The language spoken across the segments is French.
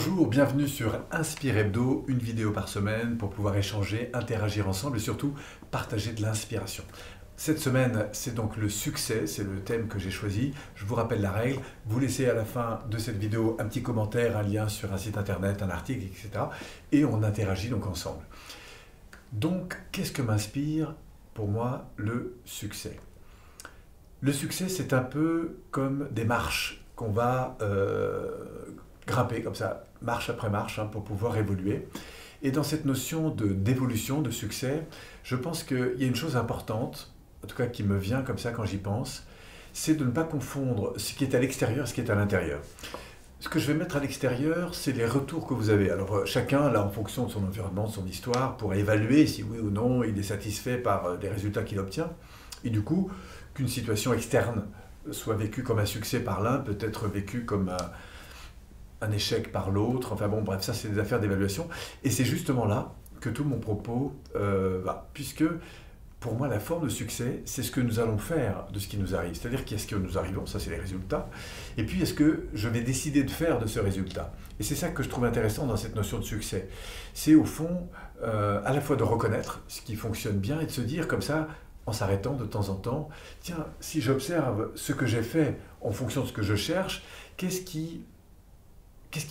Bonjour, bienvenue sur Inspire Hebdo, une vidéo par semaine pour pouvoir échanger, interagir ensemble et surtout partager de l'inspiration. Cette semaine, c'est donc le succès, c'est le thème que j'ai choisi. Je vous rappelle la règle, vous laissez à la fin de cette vidéo un petit commentaire, un lien sur un site internet, un article, etc. Et on interagit donc ensemble. Donc, qu'est-ce que m'inspire pour moi le succès? Le succès, c'est un peu comme des marches qu'on va grimper comme ça, marche après marche, pour pouvoir évoluer. Et dans cette notion d'évolution, de succès, je pense qu'il y a une chose importante, en tout cas qui me vient comme ça quand j'y pense, c'est de ne pas confondre ce qui est à l'extérieur et ce qui est à l'intérieur. Ce que je vais mettre à l'extérieur, c'est les retours que vous avez. Alors chacun, là, en fonction de son environnement, de son histoire, pourra évaluer si oui ou non il est satisfait par les résultats qu'il obtient. Et du coup, qu'une situation externe soit vécue comme un succès par l'un, peut être vécue comme un échec par l'autre. Enfin bon, bref, ça c'est des affaires d'évaluation. Et c'est justement là que tout mon propos va. Puisque pour moi, la forme de succès, c'est ce que nous allons faire de ce qui nous arrive. C'est-à-dire qu'est-ce que nous arrivons, ça c'est les résultats. Et puis est-ce que je vais décider de faire de ce résultat. Et c'est ça que je trouve intéressant dans cette notion de succès. C'est au fond à la fois de reconnaître ce qui fonctionne bien et de se dire comme ça, en s'arrêtant de temps en temps, tiens, si j'observe ce que j'ai fait en fonction de ce que je cherche, qu'est-ce qui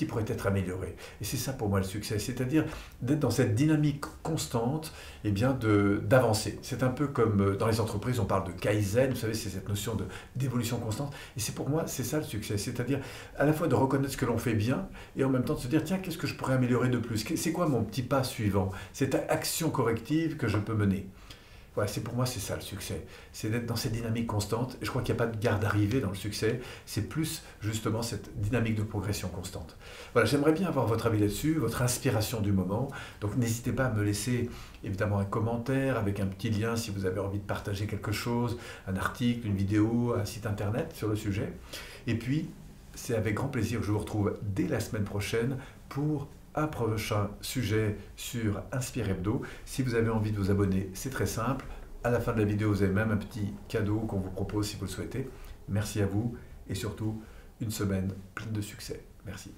pourrait être amélioré? Et c'est ça pour moi le succès, c'est-à-dire d'être dans cette dynamique constante et bien d'avancer. C'est un peu comme dans les entreprises, on parle de Kaizen, vous savez, c'est cette notion d'évolution constante. Et c'est pour moi, c'est ça le succès, c'est-à-dire à la fois de reconnaître ce que l'on fait bien et en même temps de se dire, tiens, qu'est-ce que je pourrais améliorer de plus? C'est quoi mon petit pas suivant? Cette action corrective que je peux mener? Voilà, pour moi, c'est ça le succès. C'est d'être dans cette dynamique constante. Et je crois qu'il n'y a pas de garde d'arrivée dans le succès. C'est plus justement cette dynamique de progression constante. Voilà, j'aimerais bien avoir votre avis là-dessus, votre inspiration du moment. Donc n'hésitez pas à me laisser évidemment un commentaire avec un petit lien si vous avez envie de partager quelque chose, un article, une vidéo, un site internet sur le sujet. Et puis, c'est avec grand plaisir que je vous retrouve dès la semaine prochaine pour un prochain sujet sur Inspire Hebdo. Si vous avez envie de vous abonner, c'est très simple. À la fin de la vidéo, vous avez même un petit cadeau qu'on vous propose si vous le souhaitez. Merci à vous et surtout une semaine pleine de succès. Merci.